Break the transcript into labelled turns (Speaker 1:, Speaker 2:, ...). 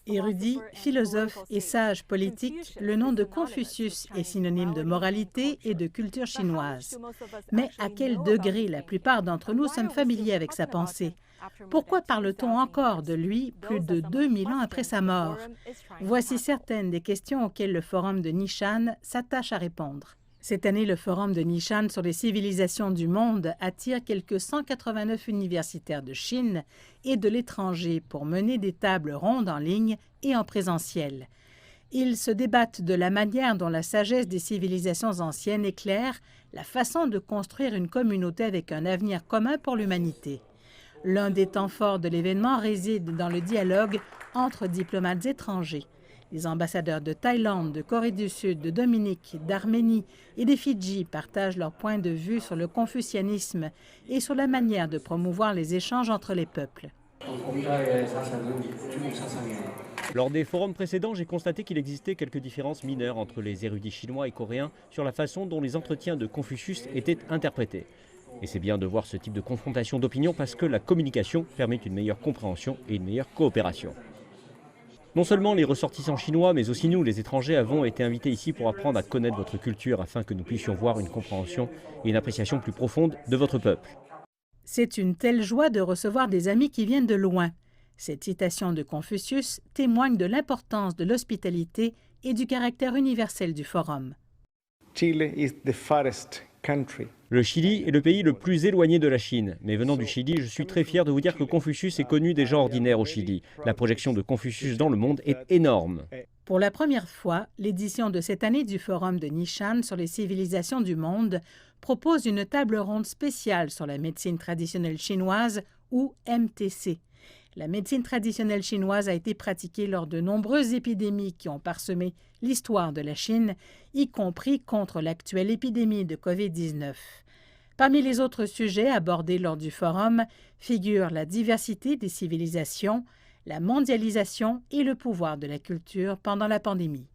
Speaker 1: Érudit, philosophe et sage politique, le nom de Confucius est synonyme de moralité et de culture chinoise. Mais à quel degré la plupart d'entre nous sommes familiers avec sa pensée? Pourquoi parle-t-on encore de lui plus de 2000 ans après sa mort? Voici certaines des questions auxquelles le Forum de Nishan s'attache à répondre. Cette année, le Forum de Nishan sur les civilisations du monde attire quelques 189 universitaires de Chine et de l'étranger pour mener des tables rondes en ligne et en présentiel. Ils se débattent de la manière dont la sagesse des civilisations anciennes éclaire la façon de construire une communauté avec un avenir commun pour l'humanité. L'un des temps forts de l'événement réside dans le dialogue entre diplomates étrangers. Les ambassadeurs de Thaïlande, de Corée du Sud, de Dominique, d'Arménie et des Fidji partagent leur point de vue sur le confucianisme et sur la manière de promouvoir les échanges entre les peuples.
Speaker 2: Lors des forums précédents, j'ai constaté qu'il existait quelques différences mineures entre les érudits chinois et coréens sur la façon dont les entretiens de Confucius étaient interprétés. Et c'est bien de voir ce type de confrontation d'opinion parce que la communication permet une meilleure compréhension et une meilleure coopération. Non seulement les ressortissants chinois, mais aussi nous, les étrangers, avons été invités ici pour apprendre à connaître votre culture afin que nous puissions voir une compréhension et une appréciation plus profonde de votre peuple.
Speaker 1: C'est une telle joie de recevoir des amis qui viennent de loin. Cette citation de Confucius témoigne de l'importance de l'hospitalité et du caractère universel du forum.
Speaker 3: Chile is the farthest country.
Speaker 2: Le Chili est le pays le plus éloigné de la Chine. Mais venant du Chili, je suis très fier de vous dire que Confucius est connu des gens ordinaires au Chili. La projection de Confucius dans le monde est énorme.
Speaker 1: Pour la première fois, l'édition de cette année du Forum de Nishan sur les civilisations du monde propose une table ronde spéciale sur la médecine traditionnelle chinoise ou MTC. La médecine traditionnelle chinoise a été pratiquée lors de nombreuses épidémies qui ont parsemé l'histoire de la Chine, y compris contre l'actuelle épidémie de COVID-19. Parmi les autres sujets abordés lors du forum figurent la diversité des civilisations, la mondialisation et le pouvoir de la culture pendant la pandémie.